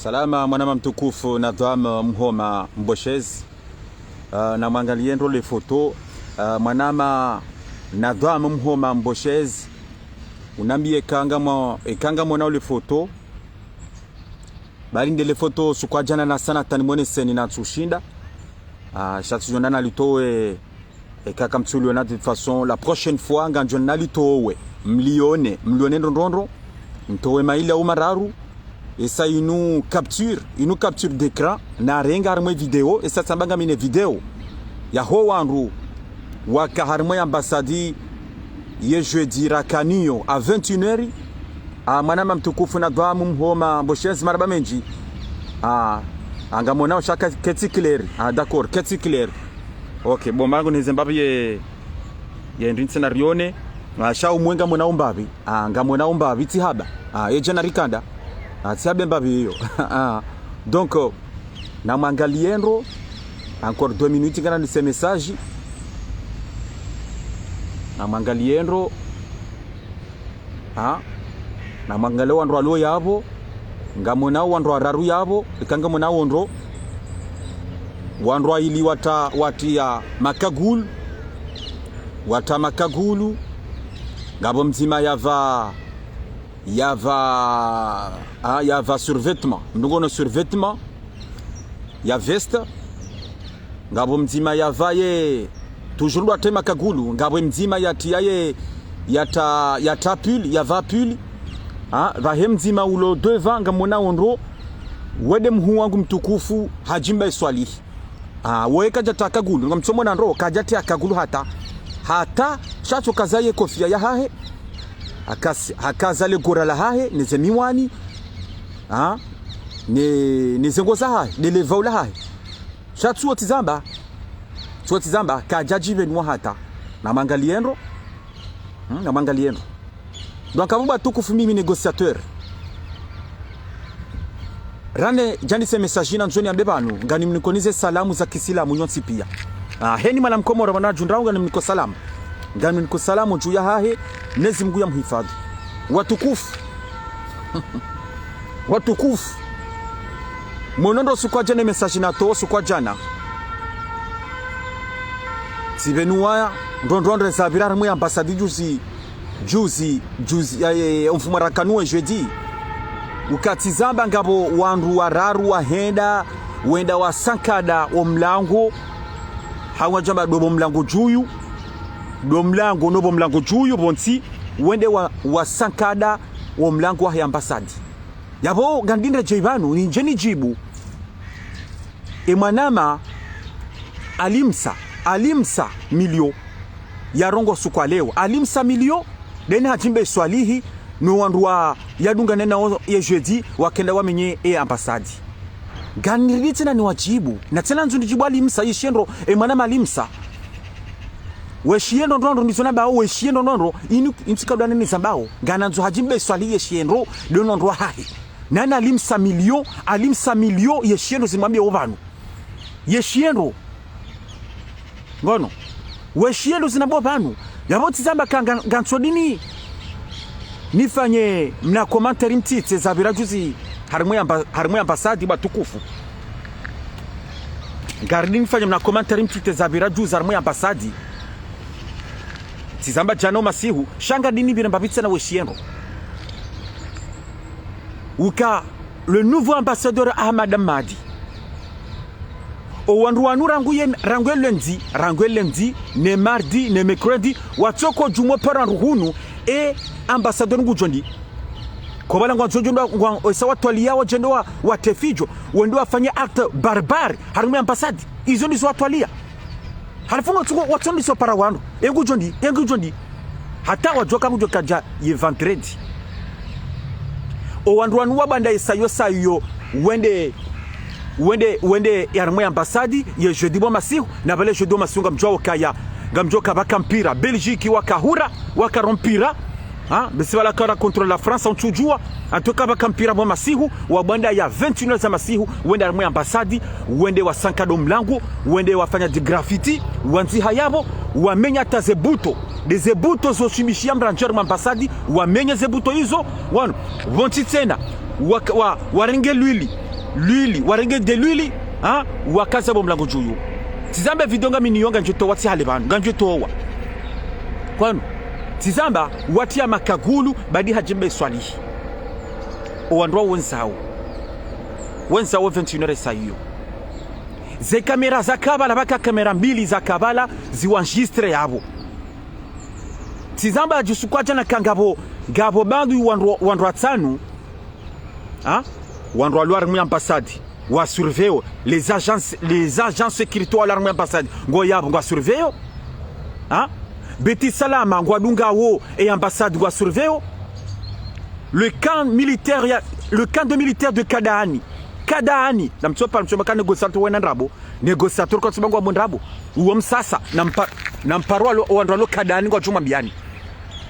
Salama mwanama mtukufu na dhama mhoma Mboshezi. Na mwangaliendo le foto mwanama na dhama mhoma Mboshezi. Unambi ekanga mwana ule foto. Bali ndele foto sukwa jana na sana tanimone seni na tsushinda. Shati jonana litowe kaka mtsuli wana de façon la prochaine fois nganjona litowe mlione ndondro mtowe maila umararu. Et ça, il nous capture d'écran. Na renga harmwe vidéo. Et ça, sambanga mine vidéo. Ya ho wanru. Waka harmwe ambasadi. Ye jeudi rakaniyo. A 21h. Manama mtukufu na dwa mhoma Mboshezi maraba menji. Anga mona shaka keti clair. D'accord, keti clair. Ok, bon mangu ni Zimbabwe ye ndinse na rione. Sha umwenga mona umbabi. Anga mona umbabi tihaba. Ye jana rikanda. Atiabe mbabi hiyo. Donc na mwangaliendo encore 2 minutes kana nise message. Na mwangaliendo na mwangale wandro alo yabo ngamona wandro araru yabo ikanga mona wandro ili watia makagulu ngabo mzima yava survêtement ndongono survêtement ya veste ngabo mzima yava ye toujours ndo atema kagulu ngabo mzima yatia ye yata pull yava pull va mzima ulo devant ngamona ondro wede mhu wangu mtukufu hajimba iswali weka jata kagulu ngamchomo na ndo kajati akagulu hata shacho kazaye kofia ya hahe hakazale gora la hahe neze miwani neze ngoza hahe nileva ula hahe shatsuo tizamba kajaji venwa hata na mangaliendo donc abuba tukufu mimi négociateur rane jani se message na nzoni ambebanu ngani mnikonize salamu za kisilamu nyonsi pia heni mala mkomoro wana jundrau ngani mniko salamu ngani mniko salamu juu ya hahe nezi mgu ya mhifadhi watukufu monondo sukwa jana message na to sukwa jana sibenuwa ndondondre zabira mwe ambassade juzi mfumara kanue jeudi ukatizamba ngabo wandu wararu wahenda wenda wasankada omlango hawajamba dobo mlango juyu nobo mlango juyu bonsi wende wasankada omlango wa ambasadi yabo gandindre jeibanu ni njeni jibu emanama alimsa milio ya rongo sukwa leo alimsa milio dena hajimbe swalihi no wandwa yadunga nena ye jeudi wakenda wamenye ambasadi ganiri tena ni wajibu na tena nzundi jibu alimsa yishendo emanama alimsa weshiendo ndondo ndizona bawo weshiendo ndondo intikadane ni zambao gananzo hajimbe swali yeshiendo ndondo hahi nana alimsa milio yeshiendo zimwambie ovanu yeshiendo ngono weshiendo zinabo banu yaboti zamba gantsodini nifanye mna commentary mtite zabira juzi harimwe ambasadi batukufu gardini nifanye mna commentary mtite zabira juzi harimwe ambasadi tizamba jano masihu shanga dini bina mbabitse na weshiendo uka le nouveau ambassadeur Ahmad Amadi owandu rangue lundi ne mardi ne mercredi watoko jumo paran ruhunu e ambassadeur ngujondi kobala ngwanzojondo ngwa twali wa jendo wa tefijo wendo afanya acte barbare harime ambassade izo ndizo watwalia halifunga tuko watondi so para wandu engujondi hata wajoka mujoka ye vendredi owandu wabanda isayo wende yarmwe ambasadi ye jeudi bo masihu na bale jeudi bo masihu ngamjoka bakampira Belgique wakarompira bisiwala kara contre la France ontujua antoka bakampira bo masihu wabanda ya 21 za masihu wende yarmwe ambasadi wende wasankado mlango wende wafanya di graffiti wanzi hayabo wamenya tazebuto dezebuto zoshimishia mranjer ambasadi wamenya zebuto hizo wanu vonti tena warenge lwili lwili warenge de lwili ha wakaza bomlango juyu tizamba vidonga miniyonga njoto wati hale bantu nganjoto wa kwano tizamba wati ya makagulu badi hajimbe swalihi owandwa wenzao 21 sayo ze kamera za kabala baka kamera mbili za kabala ziwanjistre yabo tizamba jusukwaja na kangabo gabo bandu wandwa tsanu ha wandwa lwa armée ambassade wa surveiller les agents sécuritaires à l'armée ambassade ngo yabo ngo surveiller ha beti salama ngo dunga wo et ambassade ngo surveiller le camp de militaire de Kadaani na mtsopa mchomaka negociateur wena ndrabo negociateur kwa sababu wa ndrabo uwo msasa na mparwa wandwa Kadaani kwa chuma mbiani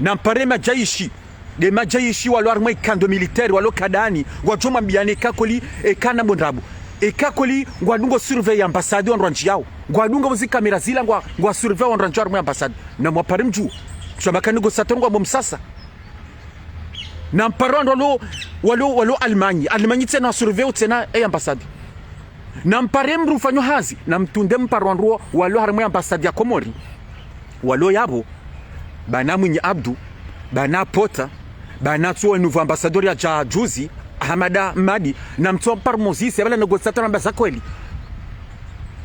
na mpare majaishi de majaishi walo armée camp de militaire walo Kadaani kwa chuma mbiani kakoli ekana ndrabo ekakoli ngwadungo surveiller ambassade wandwa njiao ngwadungo muzi kamera zila ngwa surveiller wandwa njiao armée ambassade na mwapare mjuu chomaka negociateur kwa msasa na mparwa walo Almanyi tena surveiller tena ambassade na mpare mrufanyo hazi na mtunde mparwa walo armée ambassade ya Komori walo yabo bana Mwinyi Abdu bana Pota bana tuwa nouveau ambassadeur ya juzi Hamada Madi na mtuwa par Moses ebala negociateur ambassade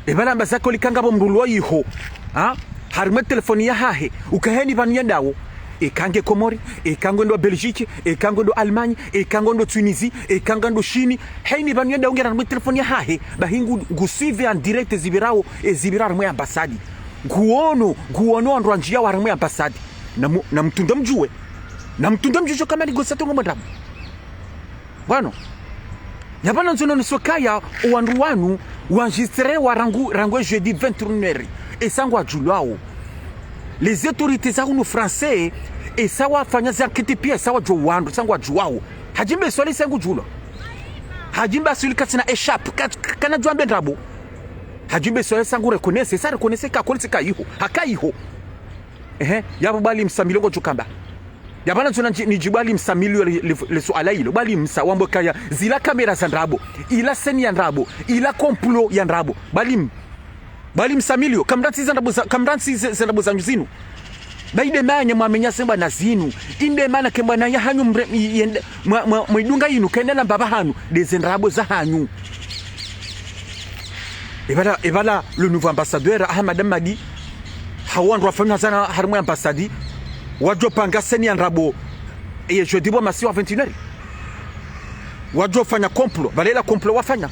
ebala ambassade kangabo mrulo yiho ha harme telefoni ya hahe ukaheni banu dawo ekange Komori ekango ndo Belgique ekango ndo Allemagne ekango ndo Tunisie ekango ndo Chine haini banu dawo ngera na telefoni ya hahe bahingu gusuive en direct zibirao armée ambassade guono ndo njia wa armée ambassade na mtunda mjue kama negociateur ngo madamu bwana yabana nzono nisokaya wandu wanu enregistré wa rango jeudi 21h et sangwa julao les autorités za unu français et sawa fanya za kiti pia sawa jo wandu sangwa juao hajimbe swali sangu julo hajimbe asuli katina échappe kana jwambe ndrabo hajimbe swali sangu reconnaisse ka kolitsika yiho hakaiho yabo bali msamilongo chukamba yabana tuna ni jibali msamilio le suala hilo bali msawambo kaya zila kamera za ndrabo ila seni ya ndrabo ila complot ya ndrabo bali msamilio kamransi za ndrabo za nyuzinu baide manya mwamenya semba na zinu inde mana kemba na ya hanyu mwidunga yinu kendela mbaba hanu de ndrabo za hanyu ebala le nouveau ambassadeur Ahmad Madi hawandu wafanya sana harmu ambassade wajo panga seni ya ndrabo et je dis bon masi wa 21h wajo fanya complot balela complot wafanya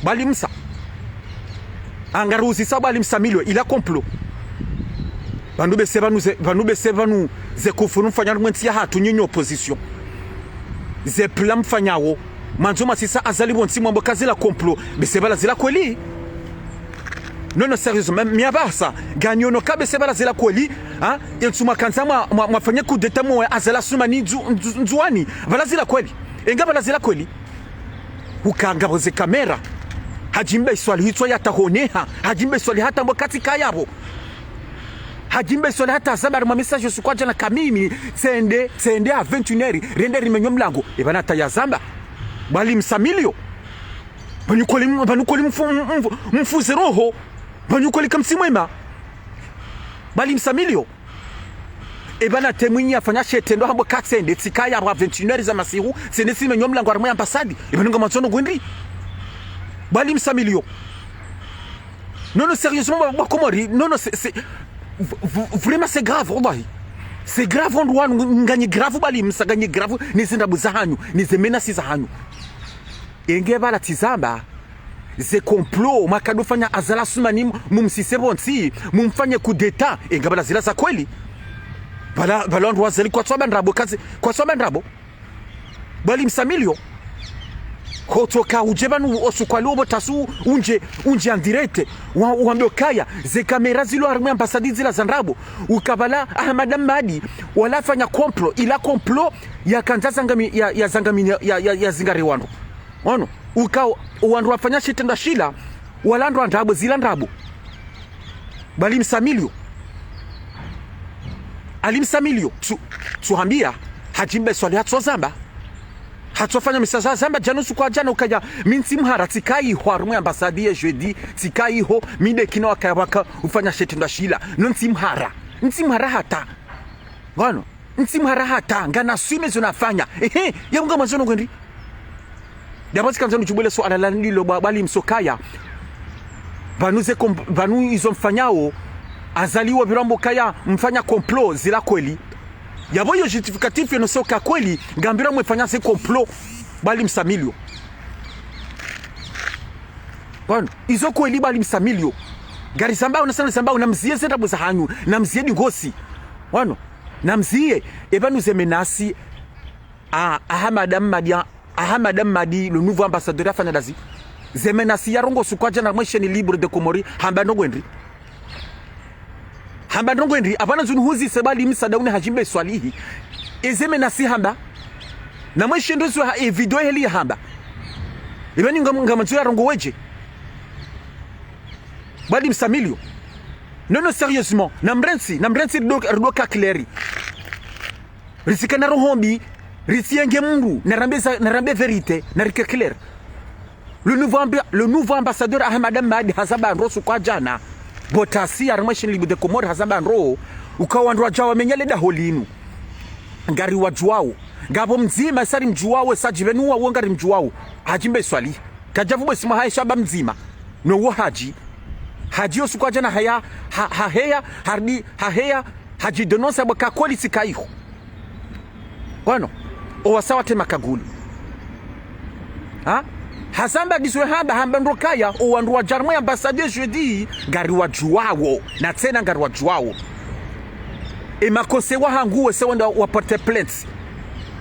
bali msa angaruzi sabali msamilio ila complot banube sebanu ze kufunu mfanya mwentia hatu nyinyi opposition ze plan mfanyawo manzoma sisa azali bonsi mwambo kazi la complot besebala zila kweli non sérieusement miabasa ganyono kabe sebala zila kweli ha yetsuma kanza mwafanya coup d'état mwa azala sumani nzuani bala zila kweli enga bala zila kweli ukanga boze kamera hajimbe swali hitwa yatahoneha hajimbe swali hata mbokati kayabo hajimbe swali hata zabari ma message sukwaje na kamimi tsende a 21h rende rimenyo mlango ebana tayazamba bali msamilio banukoli mfuze roho banukoli kamsimwema bali msamilio ebana temwinya afanya shetendo hambo katsende tsikaya aba 21h za masihu tsende simenyo mlango armée ambassade ebanunga matsono gwendri bali msamilio non sérieusement Komori non c'est vraiment c'est grave wallahi c'est grave on doit ngani grave bali msaganye grave nizindabu za hanyu nizemenasi za hanyu enge bala tizamba ze complot makado fanya azala sumani mumsisebonsi mumfanye coup d'état enge bala zila za kweli bala ndo wazali kwa tsoma ndrabo kazi kwa tsoma ndrabo bali msamilio hotoka ujebanu osukwalo botasu unje en direct wambio kaya ze kamera zilo armée ambassade zila zandrabo ukabala Ahmad Madi wala fanya complot ila complot ya kanzaza ngami ya zangami ya zingari wando ono ukao wandu wafanya shitenda shila wala ndo ndrabo zila ndrabo bali msamilio alimsamilio tuhambia hajimbe swali hatso zamba hatofanya misaza zamba janusu kwa jana ukaya minti mhara tikai ho arumwe ambassadie jeudi tikai ho mide kino akabaka ufanya shetendo shila nti mhara hata ngono nti mhara hata ngana swime zonafanya yabunga mazono kwendi Dabati kanza nchubule so ala lilo bali msokaya vanu izo mfanyao azaliwa birambo kaya mfanya complot zila kweli yabo yo justificatif yo soka kweli ngambira mwefanya se complot bali msamilio bwana izo kweli bali msamilio gari samba unasana samba unamzie senta buza hanyu namzie ngosi bwana namzie ebanu zemenasi Ahmad Madi, le nouveau ambassadeur afanya dazi zemenasi yarongo sukwaja na mwesheni libre de Komori hamba ndongwendri apana zunhuzi sebali msadauni hajimbe swalihi ezemenasi hamba na mwesheni dozu video heli hamba ibani ngamanzu yarongo weje bali msamilio non sérieusement namrensi ridoka kleri risikana rohombi Ritienge Muru, narambe vérité, narike clair. Le nouveau ambassadeur Ahmad Madi Hazaba Nro sukwa jana. Botasi armeshin libu de Komori Hazaba Nro. Ukawa Nro jawa menyele da holinu. Ngari wajuao. Gabo mzima sari mjuao sajibenu wa ngari mjuao. Hajimbe swali. Kajavu besima hai shaba mzima. No wo haji. Haji yo sukwa jana haji denonsa baka kweli sikaiho. Wano. Owasawa tema kagulu Hazamba diswe hamba ndrokaya owanduwa jarmwe ambassadeur jeudi gari wajuao na tena gari wajuao makosewa hanguwe se wanda waporte plainte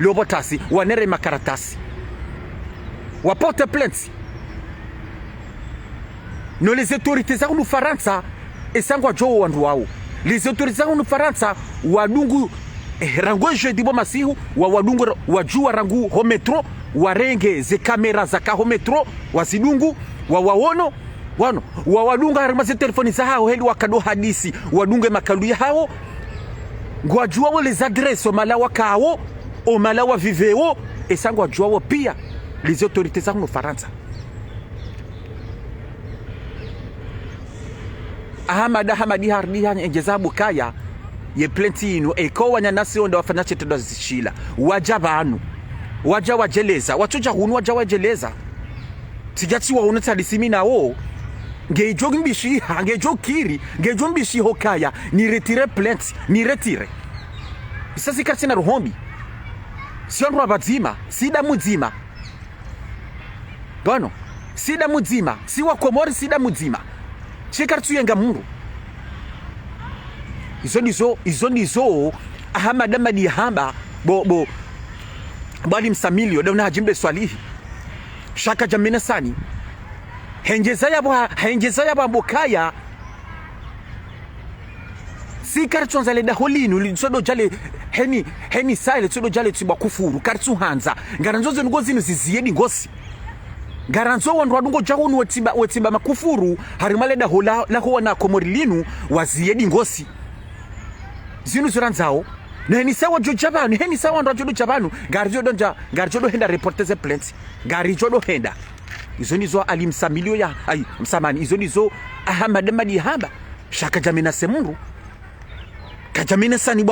lobotasi wanere makaratasi waporte plainte no les autorités za unu Faransa esangwa jo wanduwao les autorités za unu Faransa wadungu rangu jeudi bo masihu wa wadungu wajua rangu hometro warenge ze kamera za kahometro wasidungu wawaono wano wawadunga harima telefoni za hao heli wakado hadisi wadunge makalu ya hao ngwajua wo les adresses omalawa kao omalawa viveo esango wajua wo pia les autorités za no Faransa Ahmadi hardi hanya engezabu kaya ye plenty ino eko wanyanyasi onda wafanya chetedo zishila wajabanu waja wajeleza watuja hunu waja wajeleza tijati wa hunu talisimi na o ngejo mbishi ngejo kiri ngejo mbishi hokaya ni retire plainte ni retire sasa kasi na ruhombi sio ndo abazima sida muzima bano sida muzima si wa Komori sida muzima chikartu yenga mungu izo nizo Ahmad Madi hamba bo bali msamilio dauna hajimbe swalihi shaka jamina sani henjeza yabo ambokaya si kartu nzale da holinu lisodo jale heni sile sodo jale tiba kufuru kartu hanza ngaranzoze ngozi niziyedi ngosi garanzo wandu wadungo jahunu wetiba makufuru harimale da hola la ho na Komori linu waziyedi ngosi zinu zuranzao no heni sawa jojabanu heni sawa ndo jodo jabanu garjodo henda reporter ze plainte garjodo henda izo nizo alimsamilio ya msamani izo nizo Ahmad Madi hamba shaka jamina semuru kajamina sani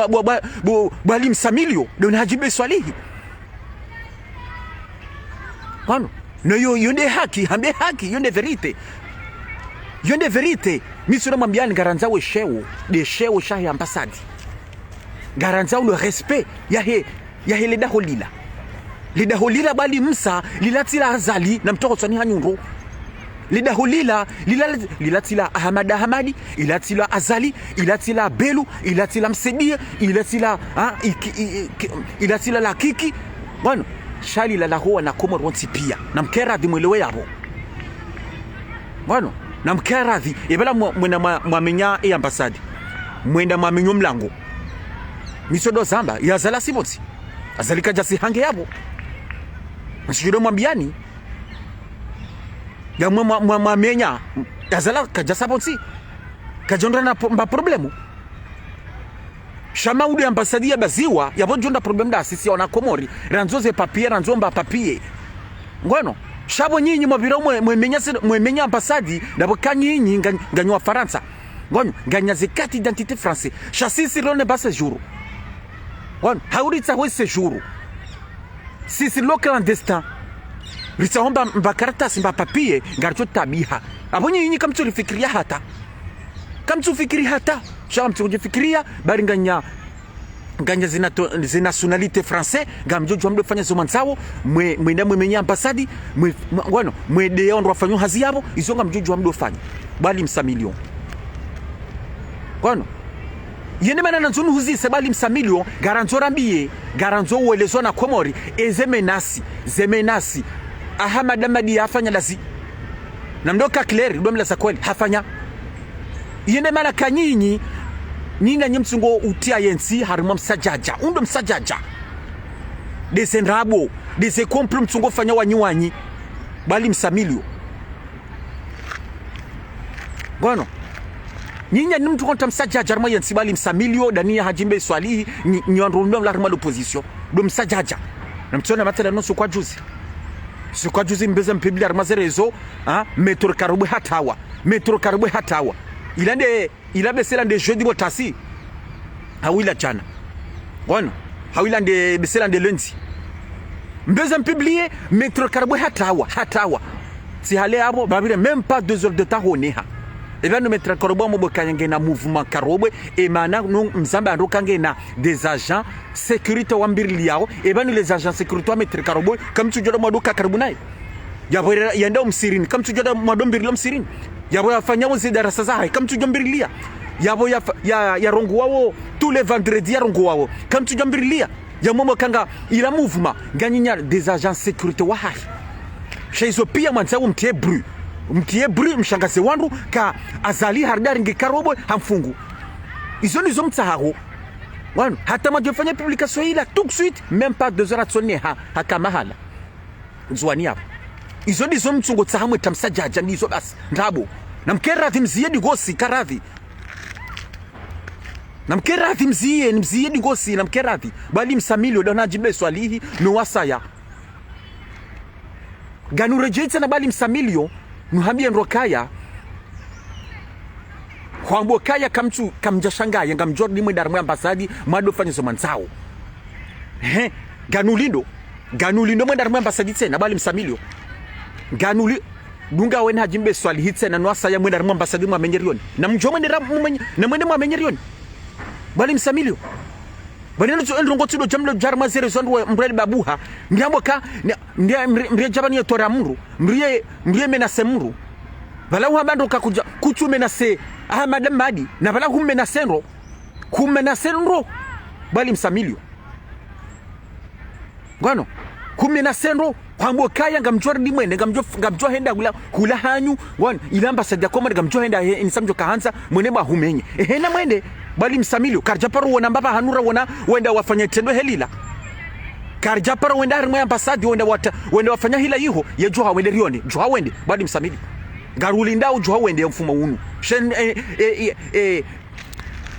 bali msamilio don hajibe swalihi wano no yonde haki hambe haki yonde verite misura mambiani garanzawe shewo shahi ambassade garanzao le respect yahe lida holila bali msa lilatila azali na mtoko tsani hanyunro lida holila lilatila Ahmadi ilatila azali ilatila belu ilatila msedia ilatila la kiki bwana shali la hoa na Komori wonsi pia na mkera dimwelewe yabo bwana na mkera di ebela mwenda mwamenya ambassade mwenda mwamenyo mlango misodo zamba ya zala simoti azalika jasi hange yabo mshido mwambiani ya mwamenya azala kajasa bonsi kajondra na problemu Shama ule ambasadi ya baziwa ya bonjonda problem da sisi wana Komori ranzoze papier ranzomba papier ngono shabo nyinyi mabiro mwemenya ambasadi nabo kanyinyi nganywa Faransa ngono ganyaze carte d'identité français chasisi lone ba séjour ngono hauritsa ho séjour sisi lo clandestin ritsaomba mbakaratasi mba papier ngarcho tabiha abo nyinyi kamtu lifikiria hata kamtu fikiri hata chamtu kujifikiria bari nganya nationalité français ngamjo jomdo fanya zo manzao mwenda mwenye ambasadi ngono mwede ondro fanyo hazi yabo izonga mjojo amdo fanya bali msa milion ngono yene mana nzunu huzi se bali msa milion garanzo rambiye garanzo uelezo na Komori zemenasi aha madamadi afanya lazi na mdoka clear domla za kweli hafanya yene mana kanyinyi nina nyemsungo utia yensi harimo msajaja undo msajaja dese nrabo dese komplo msungo fanya wanyi bali msamilio ngono nyinya ni mtu konta msajaja harimo yensi bali msamilio dania hajimbe swalihi nyondro la harimo l'opposition do msajaja na mtona matala noso kwa juzi mbeza mpibili harimo zerezo metro karubwe hatawa ilabe sela nde jeudi botasi hawila chana ngono hawila nde besela nde lundi mbeza mpublier metro karbo hatawa si hale abo babire même pas 2 heures de temps honeha eba no metro karbo mo bokange na mouvement karobwe e mana no mzamba ndokange na des agents sécurité wambirili yao eba no les agents sécurité wa metro karbo comme tu jodo modoka karbunai yabo yenda msirini comme tu jodo modombirilo msirini yabo yafanya wozi darasa zaha comme tu jombirilia yabo ya rongo wao tous les vendredis ya rongo wao comme tu jombirilia ya momo kanga ila mouvement ganyinya des agents sécurité wa hai shaizo pia mwanzawo mtie bru mshangaze wandu ka azali hardari ngikarobo hamfungu izo nizo mtsahago wana hata majofanya publication ila tout de suite même pas 2 heures atsone hakamahala nzwani hapo izo ndizo mtsungo tsahamwe tamsajaja ndizo basi ndabo namkerathi mziye digosi karathi namkerathi mziye digosi namkerathi bali msamilio dona jibe swalihi no wasaya ganurejeitsa na bali msamilio nuhambia nrokaya kwambo kaya kamjashangaya ngamjordi mwe darmu ambasadi mwado fanya zo manzao ganulindo mwe darmu ambasadi tena bali msamilio ganuli dunga wena jimbe swali hitse na nwasa ya mwenda rmwa ambasadi mwa menyerioni na mjoma na mwende mwa menyerioni bali msamilio bali ncho ndrongo tudo jamlo jarma zere zonwe mbreli babuha mbyamboka mbriye jabani ya tora muru mbriye menase muru bala uhabando kakuja kuchu menase aha madam madi na bala kumenasenro bali msamilio ngano kumenasenro kwambo kaya ngamjora dimwende ngamjo henda kula hanyu wan ilamba sadia komari ngamjo henda insamjo kahanza mwene bahumenye na mwende bali msamilio karjaparo wona mbaba hanura wona wenda wafanya tendo helila karjaparo wenda harimo ambasadi wenda wafanya hila yiho ya joha wende rione joha wende bali msamilio garulinda joha wende mfumo unu shen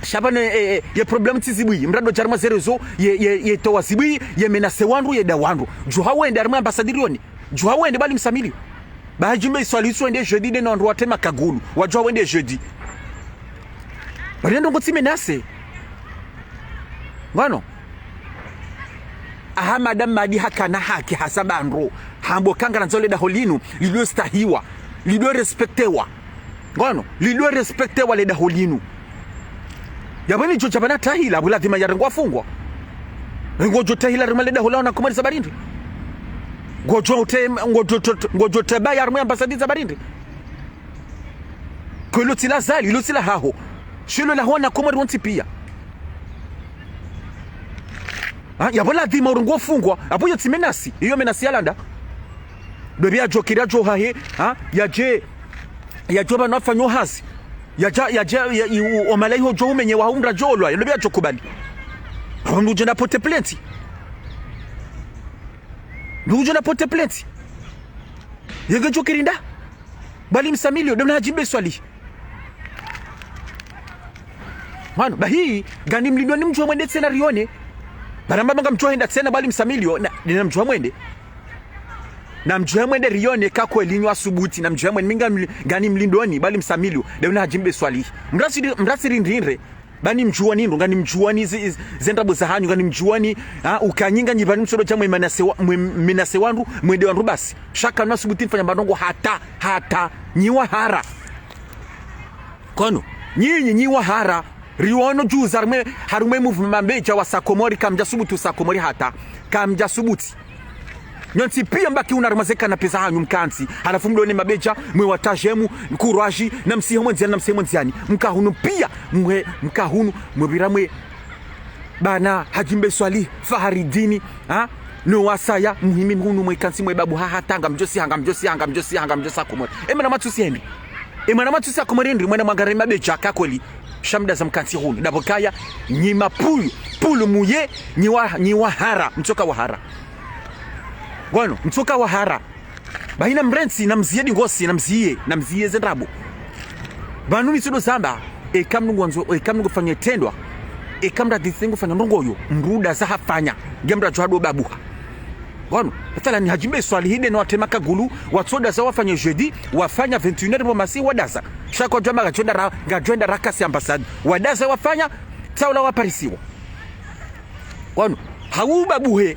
shabana ye problem tizibui mrado jarma zerezo ye towasibui ye menase wandu ye da wandu joha wende harimo ambasadi rione joha wende bali msamilio bahajumbe swali wende jeudi de non rwatema kagulu wajua wende jeudi bari ndongo timenase ngano aha madam madi hakana haki hasabandro hambo kangana nzole da holinu lido stahiwa lido respectewa ngano lido respectewa le da holinu yabani jocha bana tahila bula thima yarengwa fungwa ngojo tahila rimale da holana kumali sabarindi ngojo teba yarmu ambasadi sabarindi kolo tila zali lo tila haho shilo la hona Komori wonti pia yabola dhima urungo fungwa abuyo timenasi iyo menasi yalanda dobia jokira jo hahe ya joba nafanyo hasi ya omalai ho jo umenye wa hundra jolwa dobia jokubali nduje na pote plenty yege jokirinda bali msamilio dona hajibe swali Mano bahi gani mlindo ni mjua mwende tena rione. Baramba manga mjua henda tena bali msamilio na mjua mwende. Na mjua mwende rione kako elinyo asubuti na mjua mwende minga gani mlindoni bali msamilio. Leo na hajimbe swali. Mrasi rinrinre. Bani mjua ni ngani mjua ni zenda bozahanyu ngani mjua ni ukanyinga nyibani msodo cha mwenase wandu mwende wandu basi. Shaka na asubuti mfanya bandongo hata nyiwa hara. Kono nyiwa hara riwono juza harume movement mbeja wa sakomori kamja subutu sakomori hata kamja subuti nyonti pia mbaki unarumazeka na pesa hanyu mkansi halafu mdone mabeja mwe watajemu kuraji na msihe mwenziani mkahunu pia mkahunu mwiramwe bana hajimbe swali faharidini no wasaya muhimi hunu mwe kansi mwe babu hatanga mjosi hanga komori emana matusi akomori ndi mwana mwangare mabeja kakoli shamda za mkansi hunu dabokaya nyima pulu muye nyiwa hara mtoka wa hara Gwano, mtoka wa hara. Bahina mrensi na mziedi ngosi na mziye zendrabu. Banu misudo zamba kamnungu fanya tendwa. Kamda dithengu fanya ndongoyo mruda za hafanya. Gemda joado babuha. Gwano, natala ni hajimbe swali hide na watemaka gulu watoda za wafanya jeudi wafanya 21 bomasi wadaza. Shako jama gajonda rakasi ambasadi. Wadaza wafanya taula waparisiwa. Gwano, haubabuhe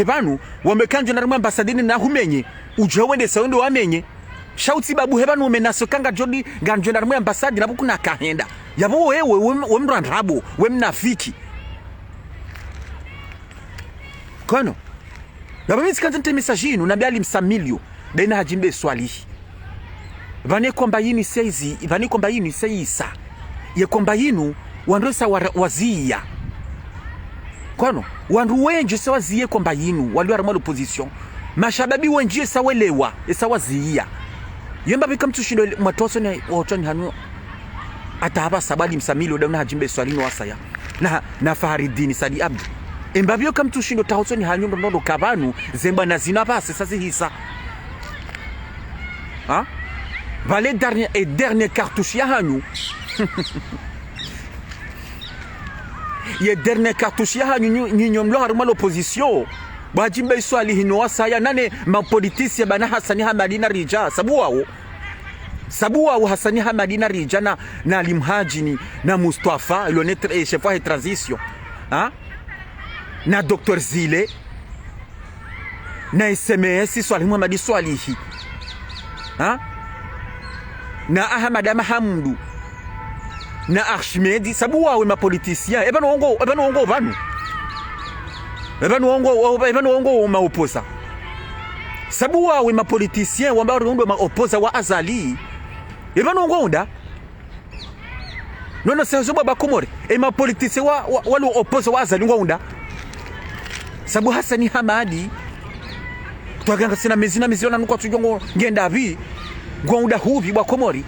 banu wamekanje na ambasadini na humenye ujawende saundo wamenye shauti babuhe banu umenasokanga jodi ganjo na ambasadi na bukuna kahenda yabo wewe wemrandrabo wemnafiki kono yabo mitsikanje message na biali msamilio bena hajimbe swali vane kwamba yini seizi vane kwamba yini seisa ye kwamba yinu wandosa wazia Kwano, wandu wenje sawa ziye kwamba yinu, wali wa ramalo opposition. Mashababi wenje sawa lewa, sawa ziya. Yemba bika mtushindo matoso ni wachani hanu. Atahaba sabali msamilo dauna hajimbe swalino wasaya. Na faharidini sadi abdu. Embabio kamtushindo tahoso ni hanyu ndondo kabanu, zemba na zinabase sazi hisa. Vale dernier cartouche ya hanyu. Ye dernier cartouche ya nyonyomlo haruma l'opposition bajimbe swali hino wasaya nane ma politisi bana Hasani Hamadina Rija sabu wao Hasani Hamadina Rija na Limhajini na Mustafa le chef de transition na Dr Zile na SMS swali Muhammadi Swalihi na Ahmad Mahamudu na Archimedi sabu wawe mapolitisien ebano ongo maopoza sabu wawe mapolitisien wambao rondo maopoza wa azali ebano ongo onda nono sezo baba komori mapolitisien walo opoza wa azali onda sabu Hasani Hamadi twaganga sina mezina nuko tujongo ngenda vi gonda hubi bwa komori.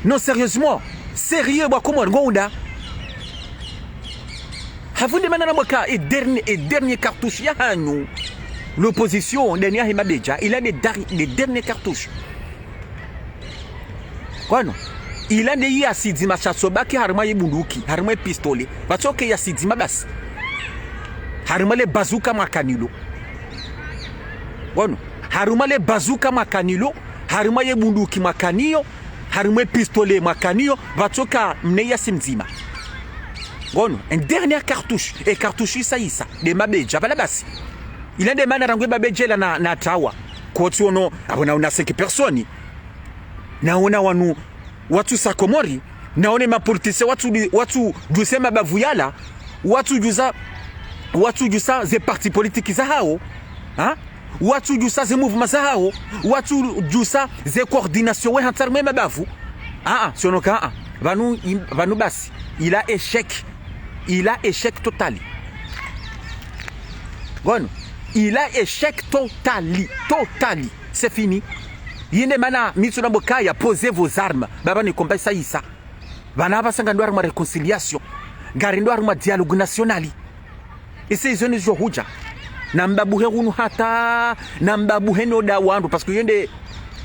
Non, sérieusement, sérieux, comment on a Havou de manana moka et dernier cartouche ya hanou. L'opposition dernière Himabeja, il a les derniers cartouches. Quoi non? Il a des yasidima chasoba qui harma bunduki, harma pistolet. Bachoke yasidima bas. Harma le bazooka makanilo. Quoi non? Harma le bazooka makanilo, harma ye bunduki makanio. Harimwe pistolet makanio vatoka mneya simzima. Gono, une dernière cartouche et cartouche isa de mabeja bala basi. Il a des mana rangwe mabeja la na tawa. Kwa tuono abona una 5 personnes. Naona watu sakomori, naone mapolitisi watu jusema bavuyala, watu jusa ze parti politique za hao. Watu jusa ze mouvement za hao, watu jusa ze coordination we hantarme mabavu. Sionoka vanu basi. Il a échec total. Bon, il a échec totali. C'est fini. Yende mana mituna bokaya posez vos armes. Baba ni komba isa. Bana basanga ndo arma réconciliation. Gari ndo arma dialogue nationali. Ese izo ni huja. Na mbabuhe hunu hata na mbabuhe no da wandu parce que yende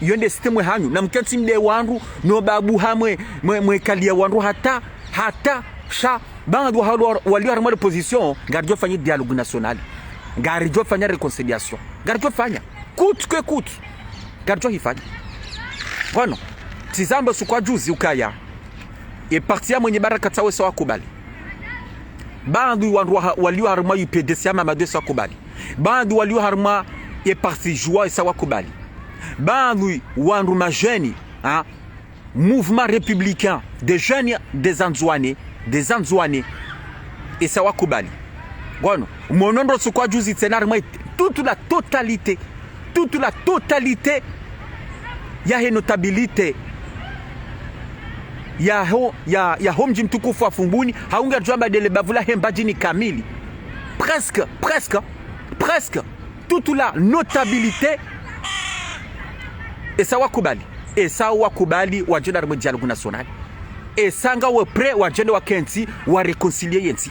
yonde sistemu hanyu na mkati mde wandu no babu hamwe mwe kalia wandu hata sha bandu wali harma de position gardio fanya dialogue national gardio fanya reconciliation gardio fanya coûte que coûte gardio hifanya bueno tizamba sukwa juzi ukaya e partia mwenye baraka tawe sawa kubali bandu wandu wali harma UPDC ama made sawa kubali bandu wali harma e parti joie sawa kubali bandu wandu majeni hein mouvement républicain des jeunes des Anzouanais et sawa kubali bueno monondo sukwa juzi tena toute la totalité ya he notabilité ya homji mtukufu wa Fumbuni haunga jamba dele bavula hembajini kamili presque toute la notabilité et sawa kubali wa jenda mu dialogue national et sanga we pre wa jenda wa kenti wa réconcilier yenti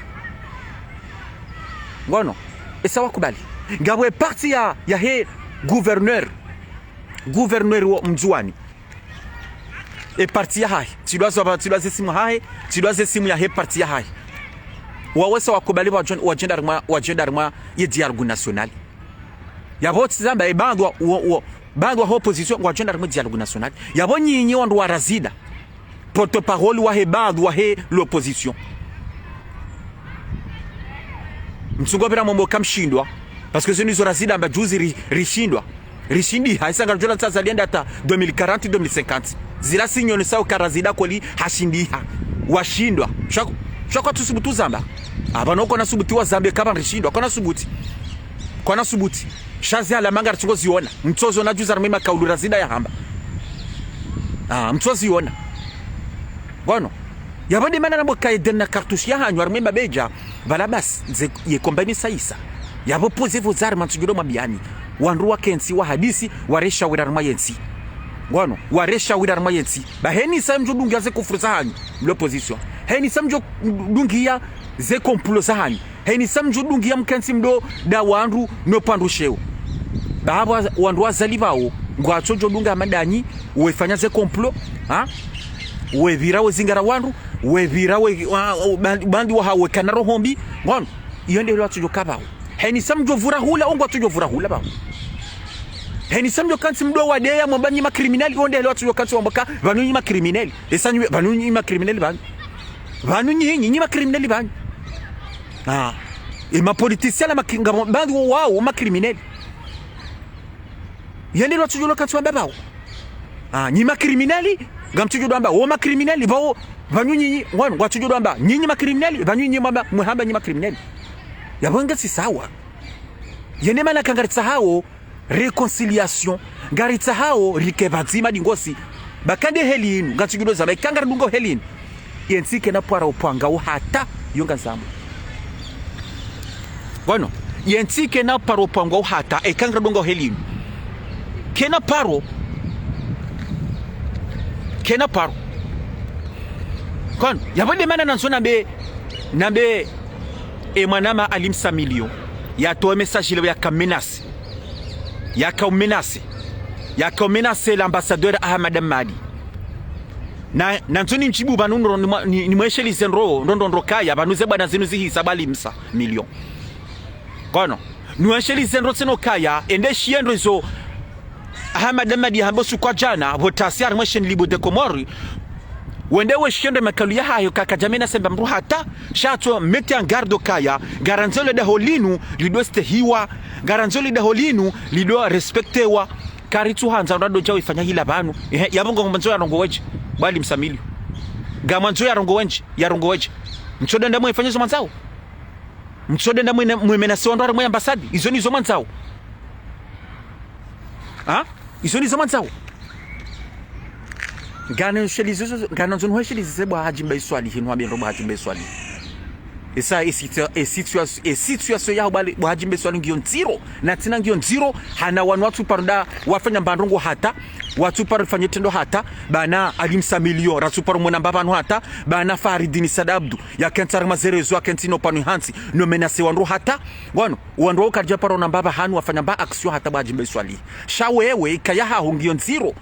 ngono et sawa kubali ngabwe parti ya he gouverneur wa Mzwani et parti ya hai tidoaze simu ya he parti ya hai wawesa wakubali wa jenda ye dialogue national ya boti zamba e bandwa wa opposition wa jenda dialogue national ya nyinyi wandu wa razida porte-parole wa he bandu wa he l'opposition msungopera mombo kamshindwa parce que zenizo razida amba juzi rishindi haisanga jola tsaza lienda hata 2040 2050 zila sinyoni sao karazida koli hashindiha washindwa shaka tusubutu zamba abanoko na subuti wa zambe kaba rishindwa kona subuti shazi ala manga rchingo ziona mtozo na juza rmema kaulu razida ya hamba mtozo ziona bueno yabande mana nabo kaiden na cartouche ya hanyu armema beja balabas ye kombani saisa yabo pose vos armes tugiro mabiani wandu wa kensi wa hadisi waresha wirarma yensi ngono waresha wirarma yensi ba heni samjo dungia ze kufurza hanyu l'opposition heni samjo dungia ze komploza hanyu heni samjo dungia mkensi mdo da wandu no pandu sheo baba wandu wazalivao ngwachojo dunga madanyi wefanya ze complot wevira wezingara wandu wevira bandi wa hawe kanaro hombi ngono iyo ndio watu jokabao heni samjo vura hula ongwa tujo vura hula ba heni samjo kansi mdo wa deya mbanyi ma criminel onde le watu jokansi wambaka vanunyi ma criminel esanyu vanunyi ma criminel vanunyi ma criminel ban e ma politicien la makinga bandi wao ma criminel yende watu jokansi wambaba nyi ma criminel ngamtujo damba wo ma criminel bao vanunyi ngwan watu jo damba nyinyi ma criminel vanunyi mamba muhamba nyi ma criminel yabonga si sawa yene mana kangaritsa hao reconciliation ngaritsa hao rikevazima dingosi bakande helinu ngatigido za bakangara dungo helinu yensike na para upanga hata yonga zambo bueno yensike na para upanga hata ekangara dungo helinu kena paro kon yabonde mana nanzona nambe e mwanama alimsa milio ya to message ile ya ka menace l'ambassadeur Ahmad Madi na nzoni nchibu banundo ni mweshelize ndo kaya banuze bwana zinu zihisa balimsa million kono nweshelize ndo sino kaya ende shiendo zo Ahmad Madi hambosu kwa jana botasiar mweshen libo de Komori wende we shiende makalu ya hayo kaka jamena semba mru hata shato meti en garde kaya garanzole de holinu lido stehiwa garanzole de holinu lido respectewa karitu hanza ndo jawi fanya hila banu yabongo mbanzo ya rongo weje bali msamili gamanzo ya rongo weje mchoda ndamwe ifanye zo manzao mchoda ndamwe mwemenasi ndo mwe ambasadi izo ni zo manzao izo ni zo manzao Ganan shelizo ganan zon ho shelizo bo hajimbe swali hinwa bendo bo hajimbe swali esa situation ya Buhaji Mbeswali ngio nziro na tina ngio nziro hana watu parda wafanya mbandongo hata watu paru fanye tendo hata bana alimsa milio ratu paru mwana mbaba hata bana Faridini Sadabdu ya kentar mazerezo akentino panu hansi no menase wanro hata wanro karja paru na mbaba hanu wafanya mba action hata Buhaji Mbeswali sha wewe kaya ha ngio nziro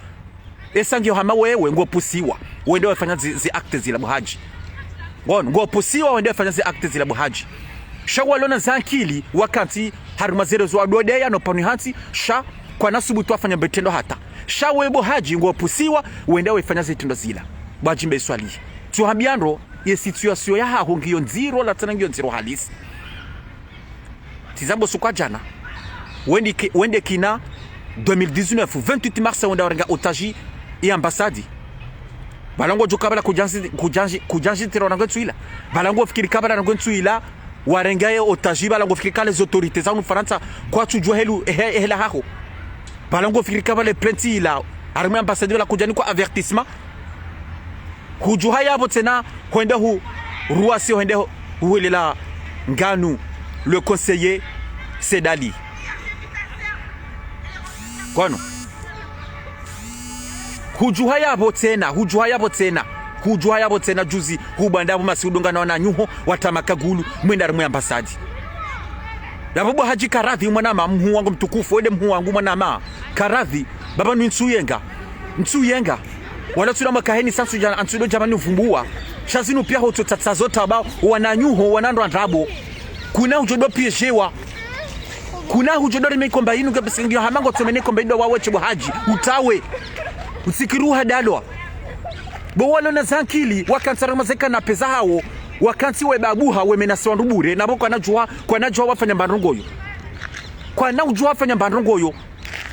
esa ngio hama wewe ngo pusiwa wende wafanya zi acte zila Buhaji ngo pusiwa wende wafanya zi acte zila Buhaji sha walona zankili wakati harumazerezo adodeya no panu hansi sha kwa nasubu tu afanya betendo hata shawe Buhaji ngo pusiwa wenda wefanya zitendo zila Buhaji Mbeswali tuhambiandro ye situation ya haho ngio nziro la tana ngio nziro halisi tizambo sukwa jana wende kina 2019 28 mars wenda warenga otaji e ambassade balango jokabala kujanji tero na ngwetsuila balango fikiri kabala na ngwetsuila warenga otaji balango fikiri kale les autorités za Faransa kwa tujua hela haho balango fikiri kabale plenti ila arme ambassadeur la kujani kwa avertissement kujuhaya botena kwenda ruasi kwenda huelela nganu le conseiller Sedali kono hujuhaya botena juzi hubanda masudonga na nyuho watamakagulu mwenda arme ambassadeur Yabo Buhaji karadhi mwanama mhu wangu mtukufu wende mhu wangu mwanama karadhi baba ni nsuyenga wala tuna makaheni sansu jana ansudo jamani uvumbua shazinu pia hoto tatsazota ba wananyuho wanando andabo kuna ujodo pieshewa kuna ujodo rimekomba inu kabisa ndio hamango tumene komba ndo waweche Buhaji utawe usikiruha dalwa bo wala na zankili wakantara mazeka na pesa hao wakanti we babuha we menasiwa ndubure nabo kwa najua wafanya mbandongoyo kwa na ujua wafanya mbandongoyo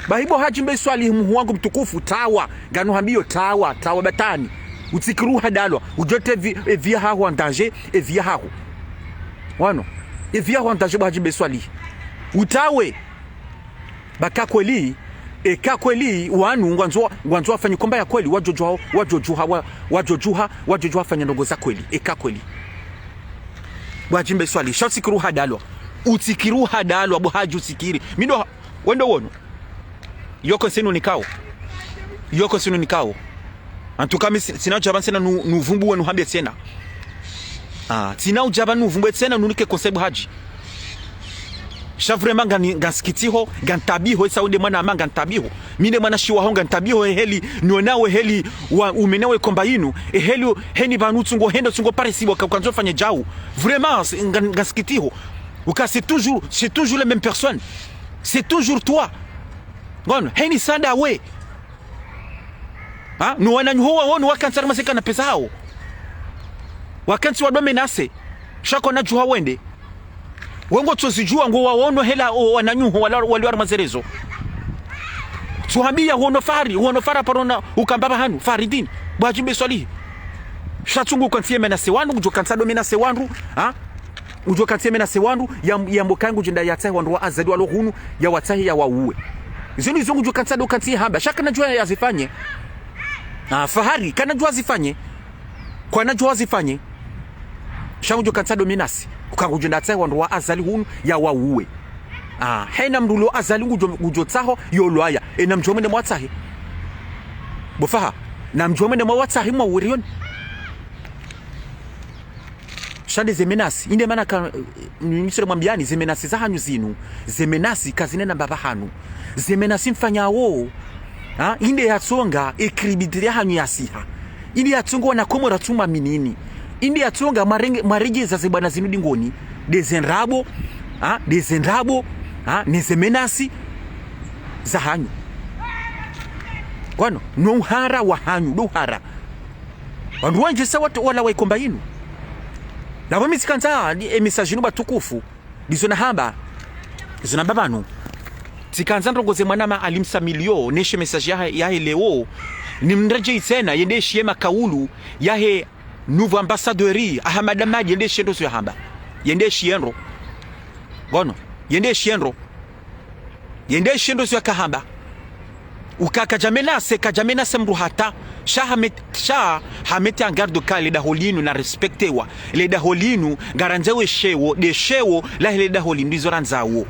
bahibo Buhaji Mbeswali mhu wangu mtukufu tawa ganu hambio tawa batani utikiruha dalwa ujote via haho andaje via haho via haho andaje Buhaji Mbeswali utawe baka kweli wanu ngwanzo wafanya komba ya kweli wajojuha fanya ndongo za kweli kweli Buhaji Mbeswali shasikiruha dalwa utikiruha dalwa Buhaji usikiri mindo wendo wono yoko sinu nikao antukami sina ujaba sena nuvumbu wenu hambia sena sina ujaba nuvumbu sena nunike conseil Buhaji Shavrema ganskitiho gantabiho esa ude mwana amanga gantabiho mine mwana shiwa honga gantabiho heli nionawe heli wa umenewe komba inu heli heni banutu ngo hendo tungo parisi wakanzo fanya jau vraiment ganskitiho uka c'est toujours les mêmes personnes c'est toujours toi ngono heni sanda we no wananyuwa wono wakantsara maseka na pesa hao wakansi wadomenase shako na juha wende wengo tuzijua ngo waono hela wananyuho waliwara mazerezo tuhambia wono fara parona ukambaba hanu Faridini Buhaji Mbeswali shatungu kantie menase wandu ujokansado menase wandu ujokantie menase wandu ya mbokangu jenda yatai wandu wa azadi walo hunu ya watai ya wauwe zini zongu ujokansado kantie hamba shaka najua ya zifanye fahari kana jua zifanye kwa najua zifanye shangu ujokansado menase ukangujenda tsaye wandu wa azali hunu ya wauwe hena mrulo azali ujotsaho yolwaya na mjomene mwatsahi bofaha na mjomene mwatsahi mwawirion shande zemenasi inde mana ka nisere mwambiani zemenasi za hanyu zinu zemenasi kazine na baba hanu zemenasi mfanyawo inde yatsonga ekribidire hanyu yasiha inde yatsonga wana komora tuma minini indi yatsonga marege za zibana zinudi ngoni dezenrabo nezemenasi za hanyu kwano nouhara wa hanyu douhara wandu wanje sawa wala waikomba inu labo misikanza message no batukufu dizona hamba dizona babanu tikanza ndongoze mwanama alimsa milio neshe message yahe leo nimreje itena yende shiema kaulu yahe nouveau ambassadeur Ahmad Ahmad yende shendo so hamba yende shienro gono yende shienro so kahamba ukaka jamena se mruhata sha hamete en garde ka le daholinu na respectewa le daholinu garanzewe shewo de shewo la le daholinu ndizoranzawo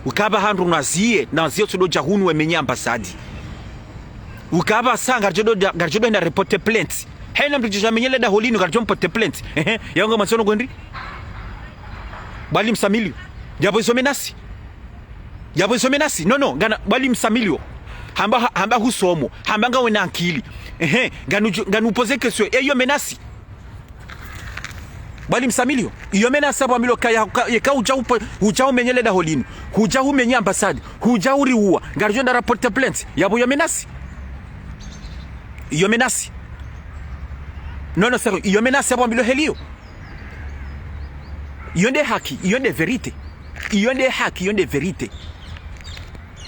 ukaba handu nazie tudo jahunu wemenya ambasadi ukaba sanga garjodo na reporter plainte hena mtu jamenye le daholinu garjodo porter plainte yango masono gondi bali msamilio jabo iso menasi no gana bali msamilio hamba husomo hamba ngawe na akili ganu poser question iyo menasi bali msamilio iyo menasi abo amilo kaya uja umenyele da holinu uja umenya ambassade uja uriwa garjo nda rapporter plainte yabo iyo menasi no sero iyo menasi abo amilo helio yonde haki yonde verite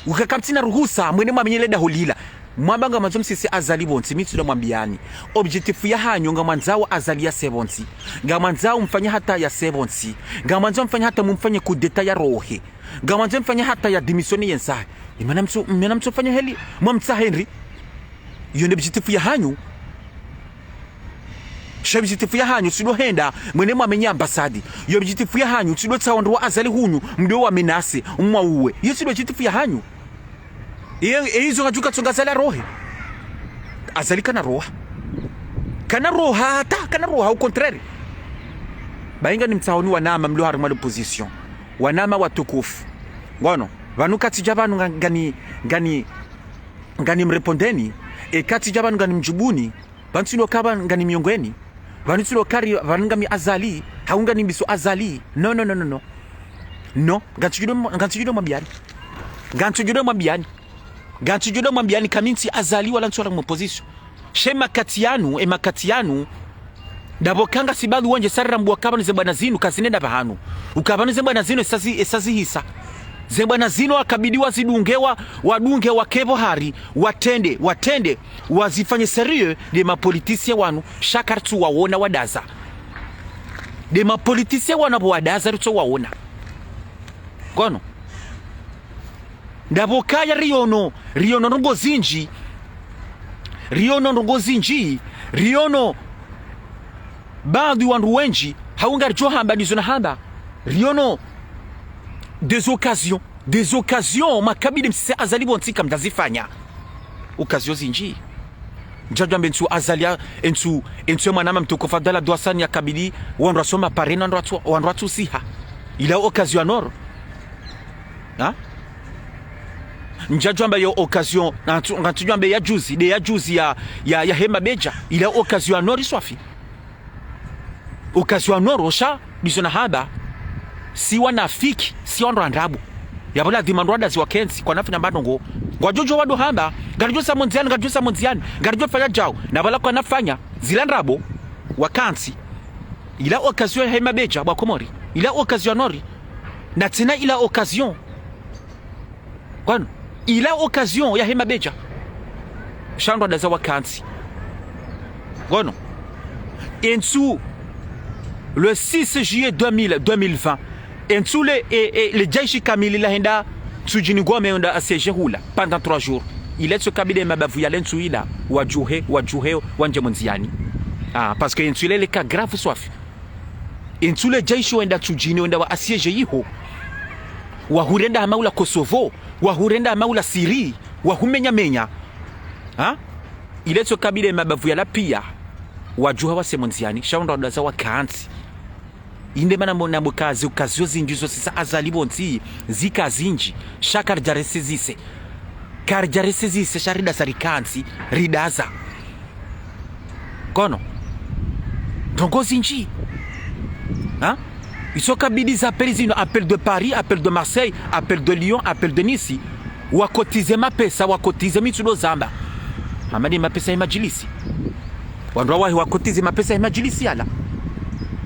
ukakamtina ruhusa mwene mwamenyele da holila mwambanga manzo msisi azali bonti mitu mwambiani objectif ya hanyo nga mwanzao azali ya sebonti nga mwanzao mfanya hata ya sebonti nga mwanzao mfanya hata mumfanya kudeta ya rohe nga mwanzao mfanya hata ya dimisioni yensa imana mtu mfanya heli mwamtsa Henry yonde objectif ya hanyo objectif ya hanyu sido henda mwene mwamenya ambasadi yo objectif ya hanyu sido tsawandu azali hunyu mdo wa menase umwa uwe yo sido objectif ya hanyu hizo ngajuka tsongazala rohe azali kana roha au contraire bainga ni mtsaoni wanama mlo harima position wanama watukufu ngono vanukati jabanu ngani mrepondeni kati jabanu ngani mjubuni bantuno kaba ngani miongweni vanutsulo kari vanungami azali haunga nimbiso azali no gantujudo mwambiani kaminti azali wala ntsora mu position shema makatianu dabokanga sibali wonje sarra mbwakaba nize bwana zinu kazinenda bahanu ukabana nize bwana zinu esazi hisa zebwana zino akabidiwa zidungewa wadunge wakebo hari watende wazifanye sérieux de mapoliticiens wanu shakartu waona wadaza de mapoliticiens wana bo wadaza ruto waona gono ndabokaya riono riono baadhi wandu wenji haunga johamba nizona hamba riono des occasions makabidi msise azali bontika mtazifanya occasions zinji njajwa mbentu azalia entu mwanama mtoko fadala doasani ya kabidi wandu asoma parena wandu atu siha ila occasion anoro njajwa mbe yo occasion ngantujwa mbe ya juzi ya hema beja ila occasion anoro swafi occasion anoro sha bisona haba si wanafiki si wanrandabu yabola dimandwada si wakenzi kwa nafi na mbadongo ngwajojo wado hamba garijo samonziani garijo fanya jao na bala kwa nafanya zilandrabo wakansi ila occasion hema beja bwa komori ila occasion nori na tena ila occasion kwano ila occasion ya hema beja shandwa da za wakansi kwano ensu le 6 juillet 2020 Ensule le Jaishi Kamili la henda tujini gome onda aseje hula pendant 3 jours. Il est ce kabide mabavu ya lensu ila wajuhe wanje monziani. Parce que ensule le cas grave soif. Ensule Jaishi wenda tujini wenda wa aseje yiho. Wa hurenda amaula Kosovo, wa hurenda amaula Syrie, wa humenya. Il est ce kabide mabavu ya la pia wajuha wa semonziani shaunda ndaza wa kanti. Inde mana mona mukazi ukazio zinjizo sisa azali bonti zika zinji shakar jaresezise sharida sarikansi ridaza kono dongo zinji isoka bidi za pelizino appel de Paris, appel de Marseille, appel de Lyon, appel de Nice wakotize mapesa wakotize mitulo zamba amadi mapesa ya majilisi wandu wahi wakotize mapesa ya majilisi yala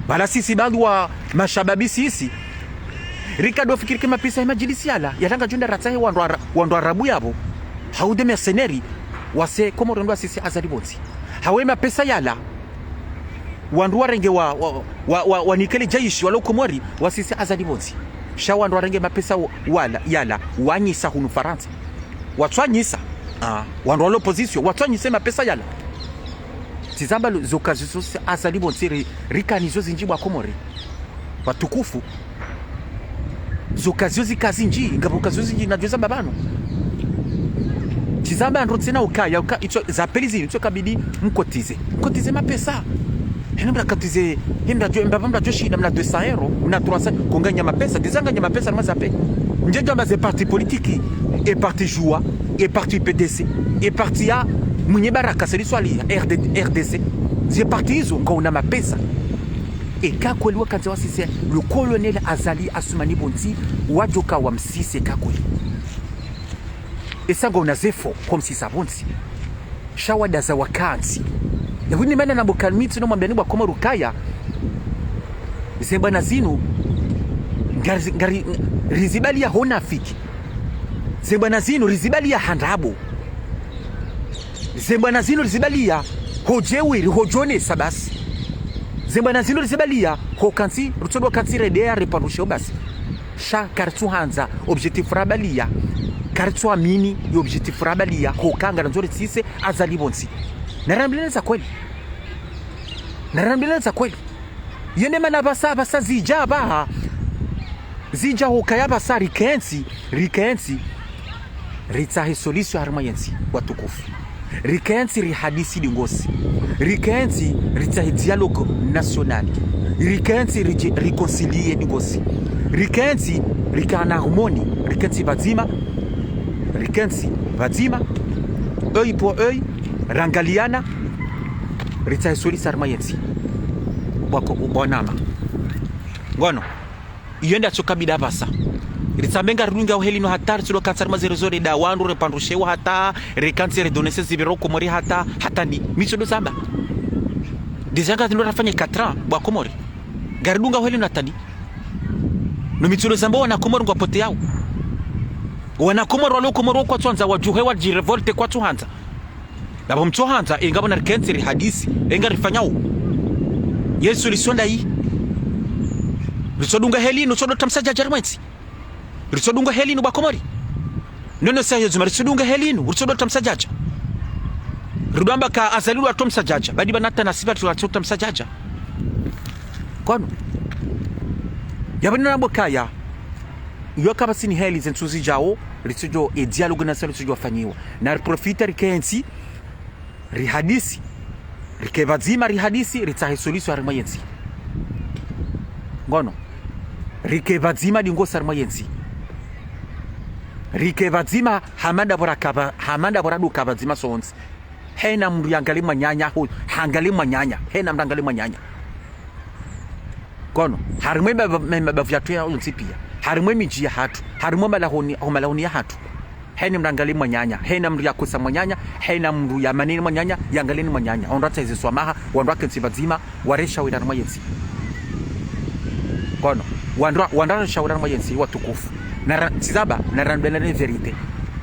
bala sisi badu wa mashababi sisi Ricardo fikiri kama pesa ya majilisi yala yatanga junda ratahe wandu arabu yabo haude mercenary wase komo rondoa sisi azali bonzi hawema pesa yala wandu warenge wa nikele jaishi wala komori wasisi azali bonzi sha wandu warenge mapesa wala yala wanyisa hunu Faransa watwanyisa wandu wala opposition watwanyisa mapesa yala tizamba zokazi zose azalibo nsiri rikanizo zinjibwa komori watukufu zokazi zikazi nji ngabukazi zinji na joza babano tizamba ndo tena ukaya ito zapelizi ito kabidi mkotize mapesa henda katize henda jo mbamba jo shida mna 200 euro mna 300 konganya mapesa dizanganya mapesa na mazape njenga maze parti politique et parti joie et parti PDC et parti a mwenye baraka seliswali RDC zi parti hizo ngona mapesa ekakweli wakanze wasise le colonel Azali Assoumani Bonzi wajoka wa msise kakweli esango na zefo comme si sabonzi shawada za wakanzi yabuni mena na bokalmitsi no mwambani bwa koma rukaya zembana zinu ngari rizibali ya honafiki zembana zinu rizibali ya handabo zembana zinu rizibali ya hojewiri hojone sabasi zembana zinu rizibali ya hokansi rutodo kansi redea reparushe basi sha kartu hanza objectif rabalia kartu amini yo objectif rabalia hokanga nzori tsise Azali Bonzi narambilenza kweli yende mana basa zija hokaya basa rikensi ritsahi solution harma yensi watukufu rikensi rihadisi dingosi rikensi ritsahi dialogue national rikensi reconcilier dingosi rikensi rikana harmoni rikensi bazima œil pour œil rangaliana ritsahi solution harma yensi bwako ubonama ngono yenda tsokabida basa ritsambenga runga uhelino hatari tsulo kansar mazerezore da wandu repandushewa hata rekanse donese zibero komori hata ni misodo samba dizanga tino rafanya 4 ans bwa komori garudunga uhelino hatani no mitsulo samba wana komori ngwa pote yao wana komori walo komori kwa twanza wajuhe wa jirevolte kwa tuhanza labo mtuhanza ingabo na rekanse hadisi enga rifanyao Yesu lisonda hii risodunga helino sodo tamsaja jarmwensi risodunga helino bakomori nono sayo zuma risodunga helino risodo tamsajaja rudamba ka Azali wa tomsajaja badi banata na sifa tu tamsajaja kono yabana bokaya yoka basini heli zentuzi jao risojo e dialogue na salo tujo fanyiwa na profita rikensi rihadisi rikevazima rihadisi ritsahe solution harma yensi ngono rikevazima dingosa harma yensi rikevazima hamanda bora duka vazima sonzi hena mndu yangali manyanya hangali manyanya hena mndangali manyanya ngono harimwe bavyatu ya unsipia harimwe miji ya hatu harimwe malahoni ya hatu hena mndangali manyanya hena mndu yakosa manyanya hena mndu ya manini manyanya yangalini manyanya onrata hizi swamaha wandrake nsibazima waresha wira harma yensi kono wandra shawara mayensi watukufu na tizaba na randele verite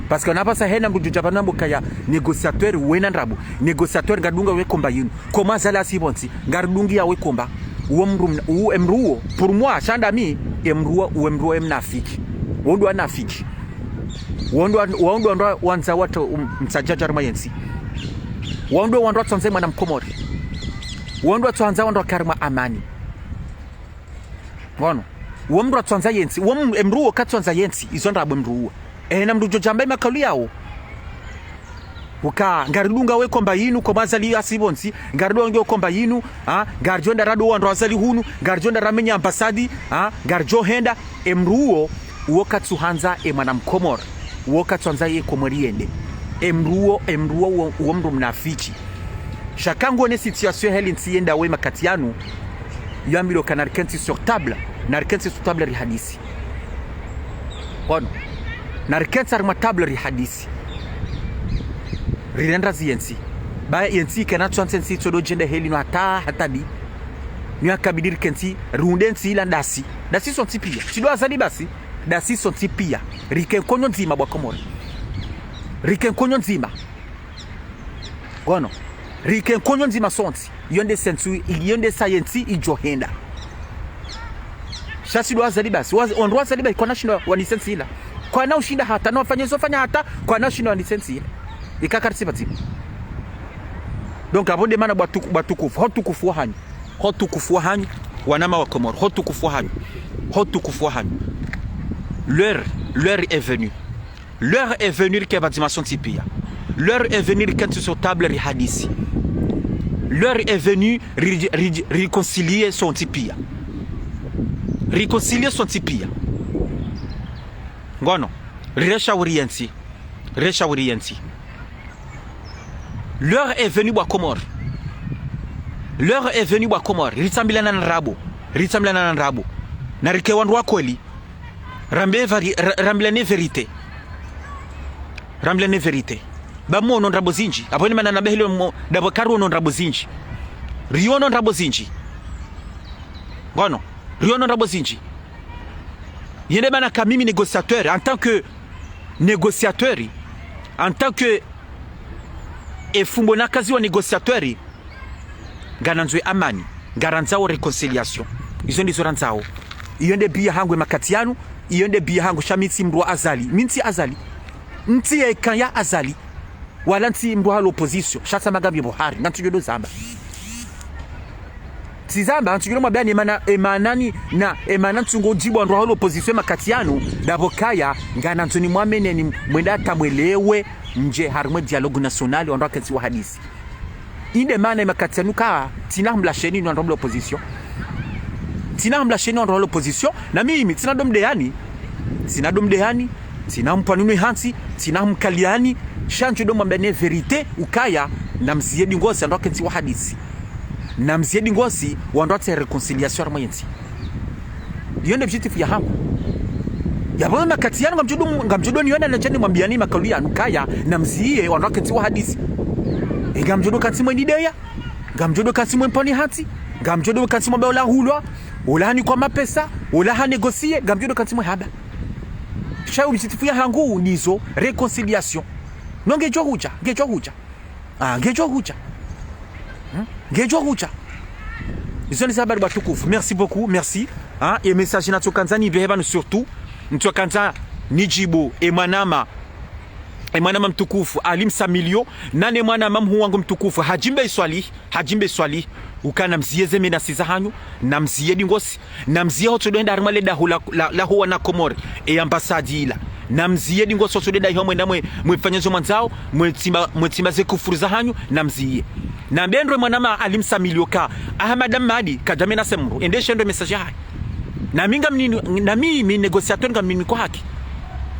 parce que on a pas ça hena mbuju japana mbokaya négociateur wena ndabu négociateur ngadunga we komba yinu koma zala sibonsi ngardungi ya we komba uo emruo pour moi chanda mi emruo emnafiki wondo anafiki wondo ndo wanza watu msajaja mayensi wondo tsanze mwana mkomori wondo tsanza wondo karma amani ngono womru tsanza yensi emruo katsanza yensi izonda abemruo na mrujo jambe makali yao uka ngaridunga we komba yinu ko Azali asibonsi ngaridongo komba yinu garjonda rado wando Azali hunu garjonda ramenya ambasadi garjo henda emruo wokatsuhanza mwana mkomor wokatsanza ye komoriende emruo womru mnafiki shakango ne situation heli nsienda we makatianu yamilo kanarkensi sur table narkensi sur table rihadisi kono narkensi arma table rihadisi rirenda ziyensi ba yensi kana tsansensi todo jende heli no hatadi ni akabidir kensi rundensi ila dasi son tipia tido Azali basi dasi son tipia riken konyo nzima bwa komori riken konyo nzima kono riken konyo nzima sonti yonde sensu yonde science ijohenda shasi do Azali basi onro Azali basi kwa national wa license ila kwa na ushinda hata na wafanye zofanya hata kwa national wa license ila ikakarisi bati donc abonde mana batukufu hotukufu hanyu wanama wa Komoro hotukufu hanyu l'heure est venue que badimasyon tipia l'heure est venue quand sur table ri hadisi l'heure est venue réconcilier son tipia ngono reshauriensi l'heure est venue bwa Komoro ritambilana na rabo na rikewandu wa kweli rambilane verite bamo non rabo zinji abone mana na behelo mo dabo karu non rabo zinji rio non rabo zinji ngono rio non rabo zinji yende bana kamimi négociateur en tant que efumbona kazi wa négociateur gananzwe amani garanzao reconciliation izo ndizo ranzao iyende bia hangu makatianu iyende bia hangu shamitsi mrwa azali nti ekanya azali wala nti mrwa l'opposition shatsa magabi Buhari nantujodo zamba tizamba nantujodo mabani emana ntungo jibwa mrwa l'opposition makatianu dabokaya gananzoni mwameneni mwenda tamwelewe nje harumwe dialogue national ondwa kati wa hadisi inde mana makatianu ka tina mlasheni ndo l'opposition na mimi tina domdehani tina mpanunu hansi tina mkaliani shanjo do mwambane verite ukaya na mziedi ngosi ndo kati wa hadisi na mziedi ngosi wandwa te reconciliation armoyensi yone objectif ya hapo yabona makatiano ngamjodo niona na jeni mwambiani makalia nukaya na mziye wandwa kati wa hadisi ngamjodo kati mwe ideya ngamjodo kati mwe mponi hati ngamjodo kati mwe ola hulwa ola ni kwa mapesa ola ha negocie ngamjodo kati mwe haba shau msitifia hangu nizo reconciliation ngejo huja izo ni sababu batukufu merci beaucoup merci et message na tokanzani beheba surtout ntokanza nijibu emwanama mtukufu alim samilio nane mwana mamhu wangu mtukufu hajimbe swali ukana mzieze mena sizahanyu na mziedi ngosi na mzie hotodoenda armale da la huwa na Komori ambassadi ila na mziedi ngosi hotodoenda hiyo mwenda mwefanyezo mwanzao mwetima ze kufuru zahanyu na mzie na mbendwe mwanama alim samilio ka Ahmad Madi kadamena semru endeshe ndo message hai na mimi negociateur ngamini kwa haki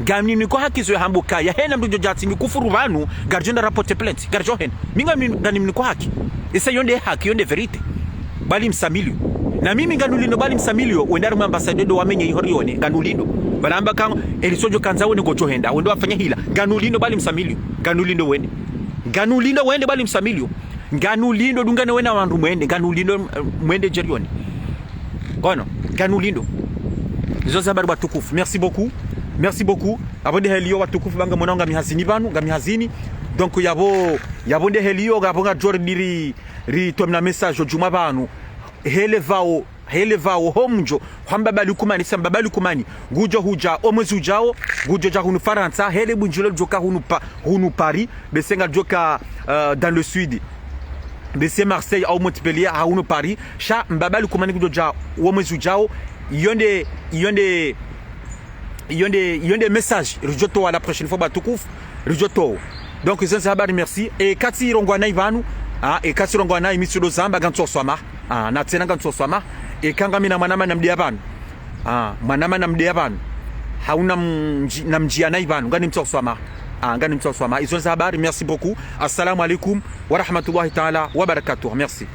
gamni ko hakizo hambuka ya hena mdujo jati ni kufuru banu garjonda rapporte plainte garjo hen minga ngani ko haki isa yonde haki yonde verite bali msamilio na mimi nganulindo bali msamilio wendari mu ambassadeur do wamenye ihorione nganulindo balamba kan elisojo kanzawo ni gojo henda wendo afanya hila nganulindo bali msamilio nganulindo wende bali msamilio nganulindo dungane wena wandu mwende nganulindo mwende jerione kono nganulindo izo sababu batukufu merci beaucoup abonde helio watukufu banga mononga mihazini banu ngamihazini donc yabonde helio gabonga jordiri ri tomna message juma banu helevao homjo kwamba balukumani samba balukumani gujo huja omwezi ujao gujo ja hunu Faransa hele bunjilo joka hunu Paris besenga joka dans le sud bese Marseille au Montpellier à hunu Paris sha mbabalukumani gujo ja omwezi ujao yonde message rijoto à la prochaine fois batukufu rijoto donc ils ont habari merci et kati rongwana ivanu et kati rongwana imisudo zamba ganto swama na tena ganto swama et kanga mina manama namdia banu manama namdia banu hauna namjia na ivanu ngani mtso swama ngani mtso swama ils ont habari merci beaucoup assalamu alaikum wa rahmatullahi ta'ala wa barakatuh merci